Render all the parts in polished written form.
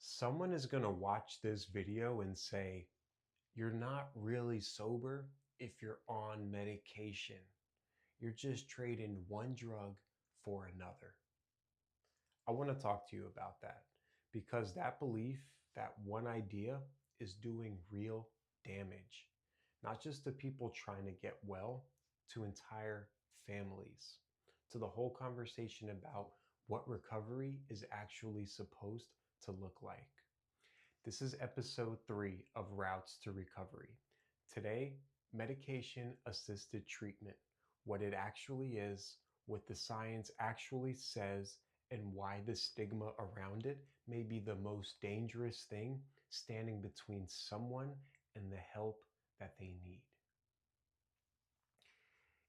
Someone is going to watch this video and say, you're not really sober if you're on medication. You're just trading one drug for another. I want to talk to you about that because that belief, that one idea, is doing real damage, not just to people trying to get well, to entire families, to the whole conversation about what recovery is actually supposed to look like. This is episode 3 of Routes to Recovery. Today, medication assisted treatment, what it actually is, what the science actually says, and why the stigma around it may be the most dangerous thing standing between someone and the help that they need.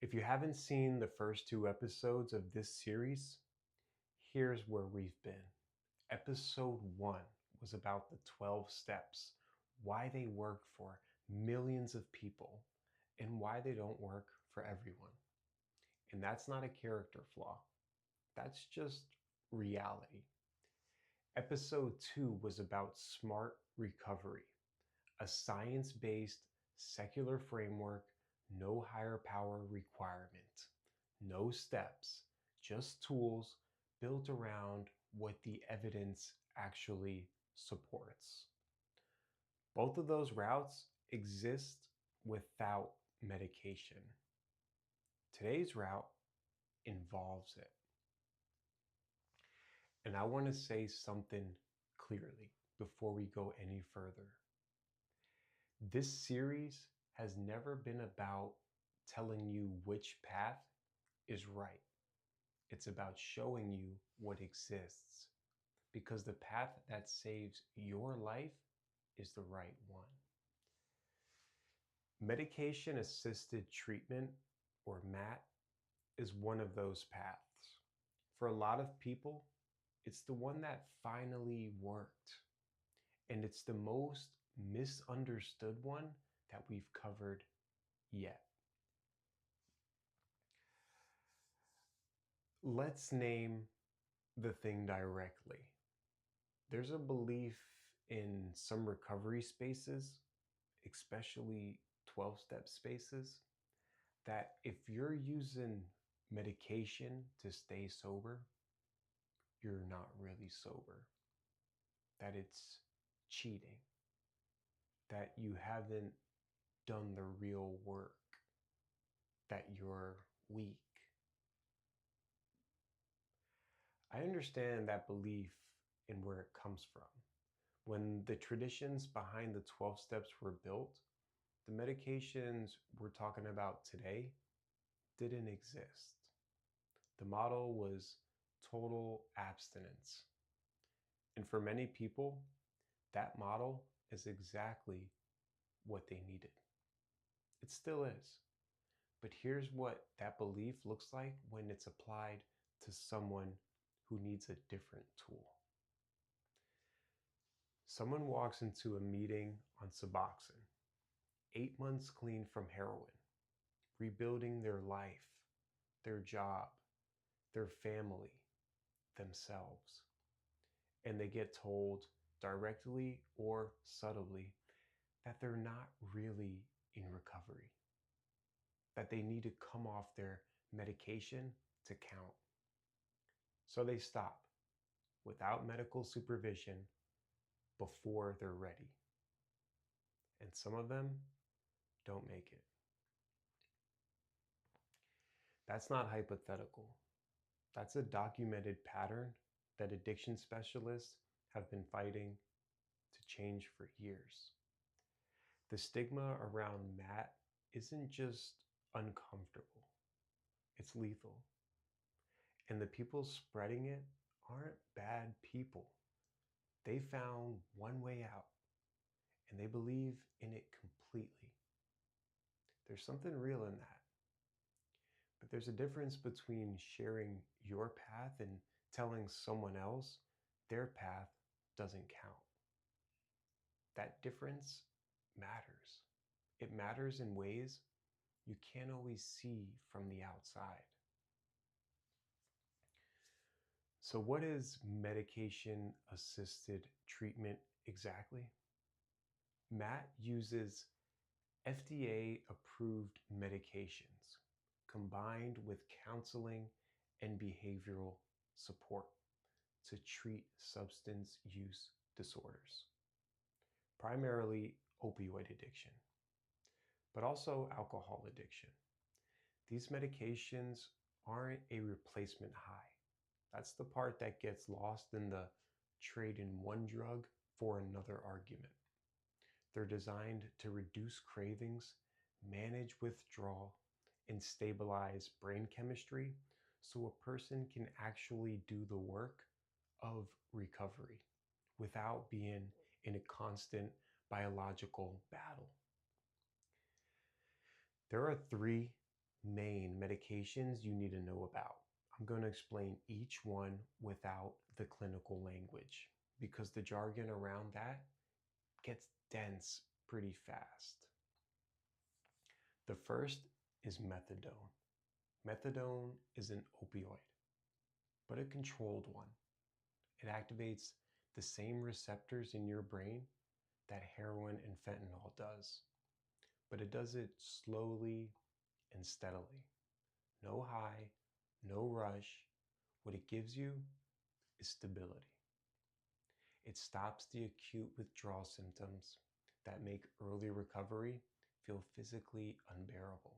If you haven't seen the first 2 episodes of this series, here's where we've been. Episode 1 was about the 12 steps, why they work for millions of people, and why they don't work for everyone. And that's not a character flaw. That's just reality. Episode 2 was about smart recovery, a science-based secular framework, no higher power requirement, no steps, just tools built around what the evidence actually supports. Both of those routes exist without medication. Today's route involves it. And I want to say something clearly before we go any further. This series has never been about telling you which path is right. It's about showing you what exists, because the path that saves your life is the right one. Medication-assisted treatment, or MAT, is one of those paths. For a lot of people, it's the one that finally worked. And it's the most misunderstood one that we've covered yet. Let's name the thing directly. There's a belief in some recovery spaces, especially 12-step spaces, that if you're using medication to stay sober, you're not really sober, that it's cheating, that you haven't done the real work, that you're weak. I understand that belief and where it comes from. When the traditions behind the 12 steps were built, the medications we're talking about today didn't exist. The model was total abstinence. And for many people, that model is exactly what they needed. It still is. But here's what that belief looks like when it's applied to someone who needs a different tool. Someone walks into a meeting on Suboxone, 8 months clean from heroin, rebuilding their life, their job, their family, themselves. And they get told directly or subtly that they're not really in recovery, that they need to come off their medication to count. So they stop without medical supervision before they're ready. And some of them don't make it. That's not hypothetical. That's a documented pattern that addiction specialists have been fighting to change for years. The stigma around MAT isn't just uncomfortable, it's lethal. And the people spreading it aren't bad people. They found one way out, and they believe in it completely. There's something real in that. But there's a difference between sharing your path and telling someone else their path doesn't count. That difference matters. It matters in ways you can't always see from the outside. So, what is medication assisted treatment exactly? MAT uses FDA approved medications combined with counseling and behavioral support to treat substance use disorders, primarily opioid addiction, but also alcohol addiction. These medications aren't a replacement high. That's the part that gets lost in the trade in one drug for another argument. They're designed to reduce cravings, manage withdrawal, and stabilize brain chemistry so a person can actually do the work of recovery without being in a constant biological battle. There are three main medications you need to know about. I'm going to explain each one without the clinical language because the jargon around that gets dense pretty fast. The first is methadone. Methadone is an opioid, but a controlled one. It activates the same receptors in your brain that heroin and fentanyl does, but it does it slowly and steadily. No high, no rush. What it gives you is stability. It stops the acute withdrawal symptoms that make early recovery feel physically unbearable.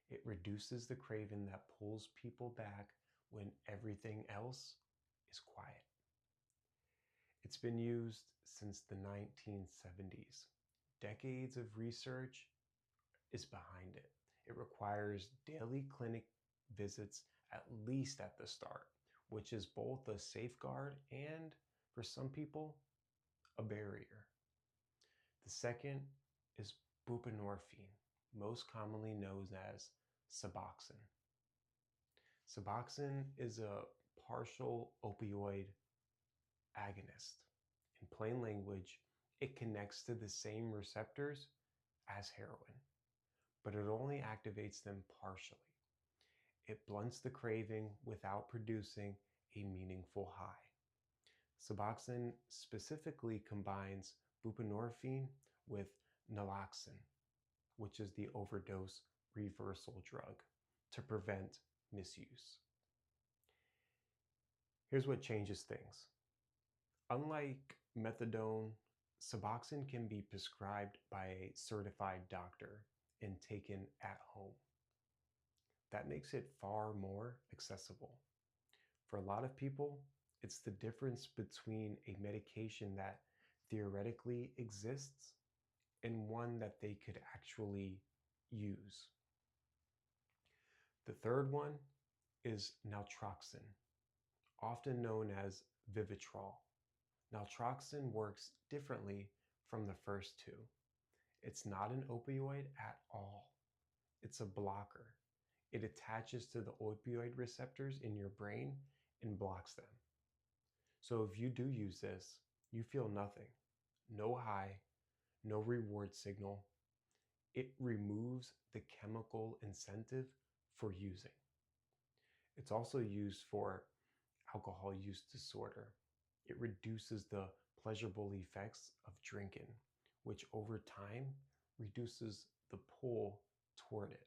It reduces the craving that pulls people back when everything else is quiet. It's been used since the 1970s. Decades of research is behind it. It requires daily clinic visits, at least at the start, which is both a safeguard and, for some people, a barrier. The second is buprenorphine, most commonly known as Suboxone. Suboxone is a partial opioid agonist. In plain language, it connects to the same receptors as heroin, but it only activates them partially. It blunts the craving without producing a meaningful high. Suboxone specifically combines buprenorphine with naltrexone, which is the overdose reversal drug, to prevent misuse. Here's what changes things. Unlike methadone, Suboxone can be prescribed by a certified doctor and taken at home. That makes it far more accessible. For a lot of people, it's the difference between a medication that theoretically exists and one that they could actually use. The third one is naltrexone, often known as Vivitrol. Naltrexone works differently from the first two. It's not an opioid at all. It's a blocker. It attaches to the opioid receptors in your brain and blocks them. So if you do use this, you feel nothing. No high, no reward signal. It removes the chemical incentive for using. It's also used for alcohol use disorder. It reduces the pleasurable effects of drinking, which over time reduces the pull toward it.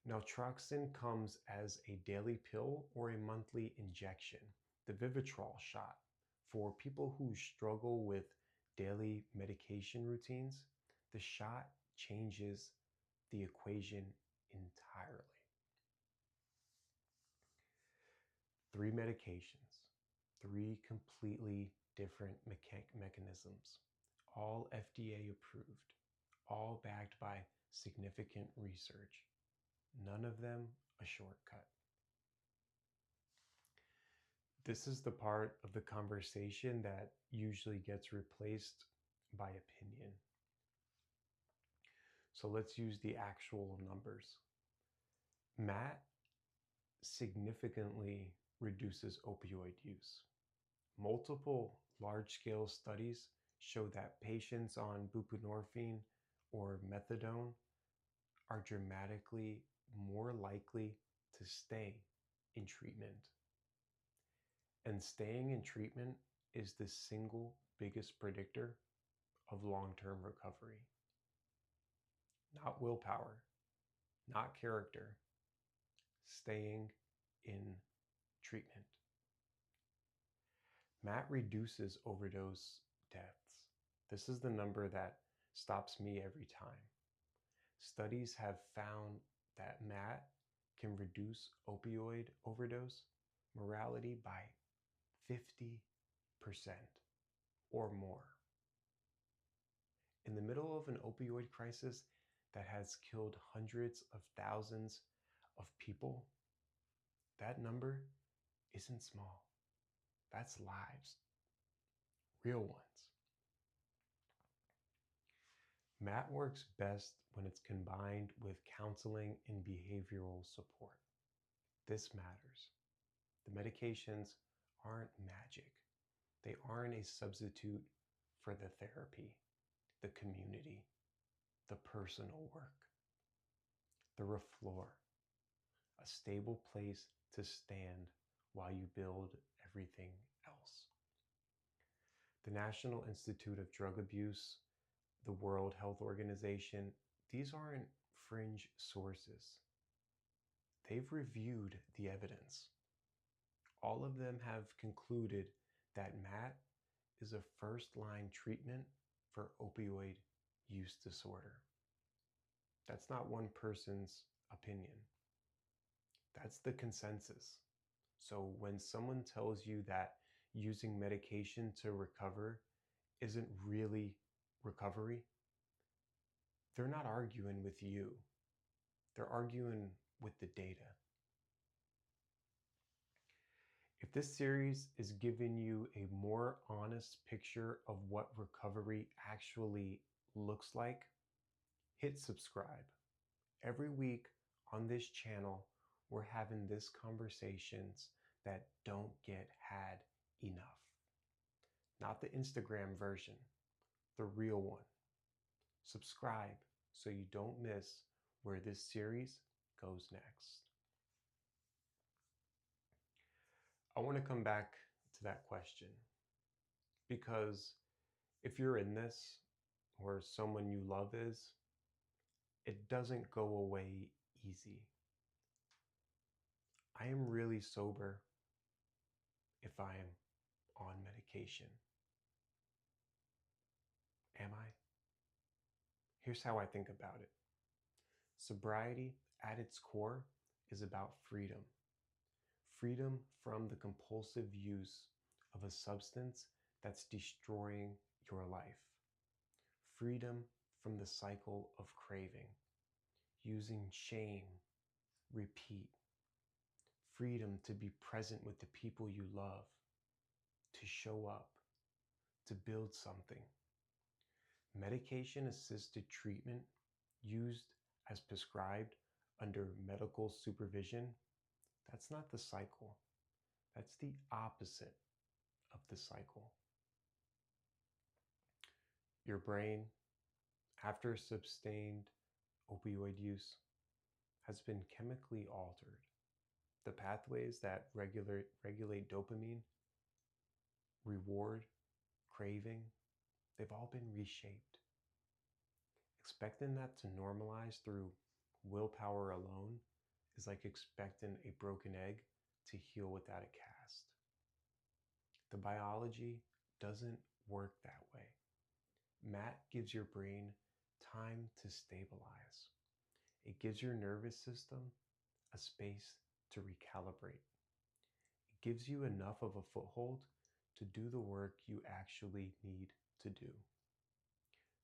Naltrexone comes as a daily pill or a monthly injection, the Vivitrol shot. For people who struggle with daily medication routines, the shot changes the equation entirely. 3 medications, 3 completely different mechanisms, all FDA approved, all backed by significant research. None of them a shortcut. This is the part of the conversation that usually gets replaced by opinion. So let's use the actual numbers. MAT significantly reduces opioid use. Multiple large-scale studies show that patients on buprenorphine or methadone are dramatically more likely to stay in treatment And staying in treatment is the single biggest predictor of long-term recovery. Not willpower, not character, staying in treatment. MAT reduces overdose deaths. This is the number that stops me every time. Studies have found that MAT can reduce opioid overdose mortality by 50% or more. In the middle of an opioid crisis that has killed hundreds of thousands of people, that number isn't small. That's lives, real ones. MAT works best when it's combined with counseling and behavioral support. This matters. The medications aren't magic. They aren't a substitute for the therapy, the community, the personal work, the rough floor, a stable place to stand while you build everything else. The National Institute of Drug Abuse, the World Health Organization, these aren't fringe sources. They've reviewed the evidence. All of them have concluded that MAT is a first-line treatment for opioid use disorder. That's not one person's opinion. That's the consensus. So when someone tells you that using medication to recover isn't really recovery, they're not arguing with you. They're arguing with the data. If this series is giving you a more honest picture of what recovery actually looks like, hit subscribe. Every week on this channel, we're having these conversations that don't get had enough. Not the Instagram version, the real one. Subscribe so you don't miss where this series goes next. I want to come back to that question because if you're in this or someone you love is, it doesn't go away easy. I am really sober if I am on medication. Am I? Here's how I think about it. Sobriety at its core is about freedom. Freedom from the compulsive use of a substance that's destroying your life. Freedom from the cycle of craving, using shame, repeat. Freedom to be present with the people you love, to show up, to build something. Medication-assisted treatment used as prescribed under medical supervision, that's not the cycle. That's the opposite of the cycle. Your brain, after sustained opioid use, has been chemically altered. The pathways that regulate dopamine, reward, craving, they've all been reshaped. Expecting that to normalize through willpower alone is like expecting a broken egg to heal without a cast. The biology doesn't work that way. MAT gives your brain time to stabilize. It gives your nervous system a space to recalibrate. It gives you enough of a foothold to do the work you actually need to do.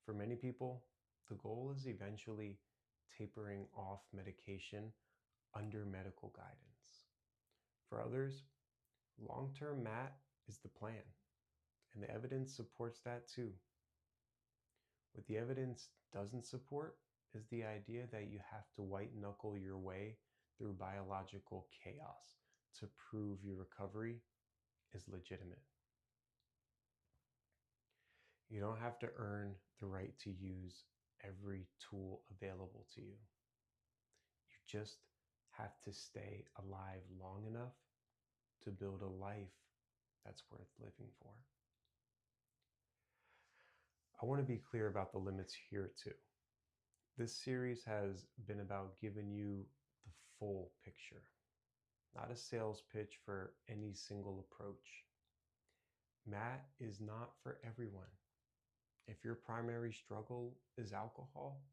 For many people, the goal is eventually tapering off medication under medical guidance. For others, long-term MAT is the plan, and the evidence supports that too. What the evidence doesn't support is the idea that you have to white-knuckle your way through biological chaos to prove your recovery is legitimate. You don't have to earn the right to use every tool available to you. You just have to stay alive long enough to build a life that's worth living for. I want to be clear about the limits here too. This series has been about giving you the full picture, not a sales pitch for any single approach. MAT is not for everyone. If your primary struggle is alcohol,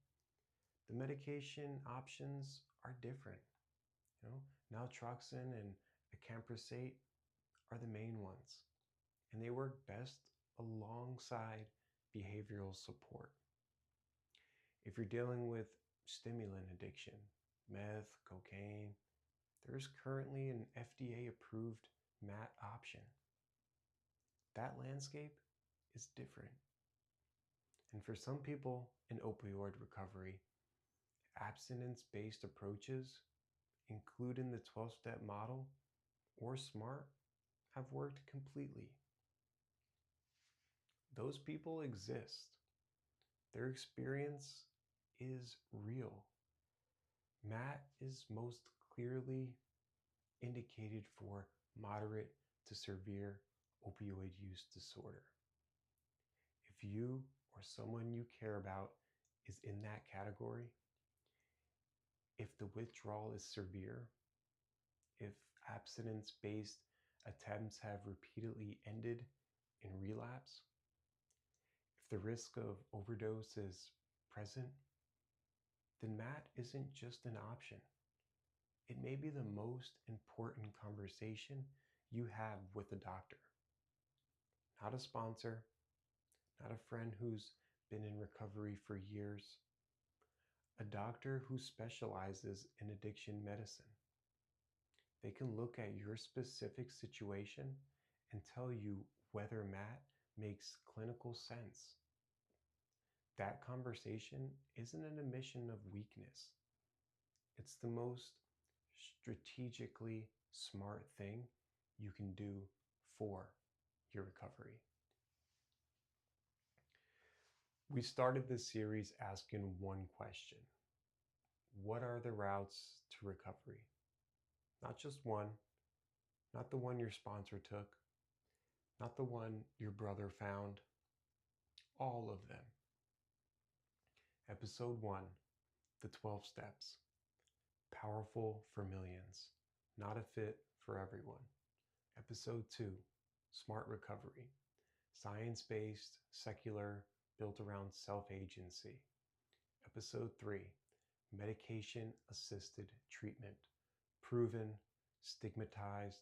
the medication options are different. Naltrexone and acamprosate are the main ones, and they work best alongside behavioral support. If you're dealing with stimulant addiction, meth, cocaine, there's currently an FDA approved MAT option. That landscape is different. And for some people in opioid recovery, abstinence-based approaches, including the 12-step model or SMART, have worked completely. Those people exist. Their experience is real. MAT is most clearly indicated for moderate to severe opioid use disorder. If you or someone you care about is in that category, if the withdrawal is severe, if abstinence-based attempts have repeatedly ended in relapse, if the risk of overdose is present, then MAT isn't just an option. It may be the most important conversation you have with a doctor. Not a sponsor, not a friend who's been in recovery for years, a doctor who specializes in addiction medicine. They can look at your specific situation and tell you whether MAT makes clinical sense. That conversation isn't an admission of weakness. It's the most strategically smart thing you can do for your recovery. We started this series asking one question. What are the routes to recovery? Not just one, not the one your sponsor took, not the one your brother found, all of them. Episode 1, The 12 Steps. Powerful for millions, not a fit for everyone. Episode 2, Smart Recovery. Science-based, secular, built around self-agency. Episode 3, Medication-assisted treatment. Proven, stigmatized,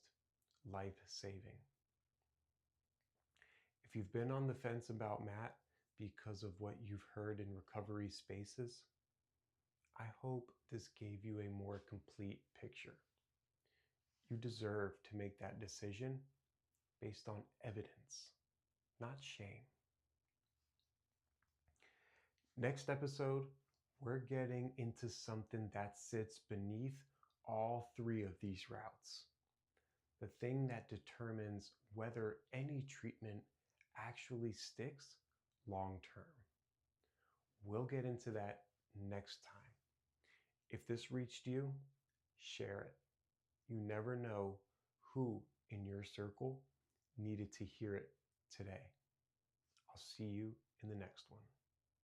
life-saving. If you've been on the fence about MAT because of what you've heard in recovery spaces, I hope this gave you a more complete picture. You deserve to make that decision based on evidence, not shame. Next episode, we're getting into something that sits beneath all 3 of these routes. The thing that determines whether any treatment actually sticks long term. We'll get into that next time. If this reached you, share it. You never know who in your circle needed to hear it today. I'll see you in the next one.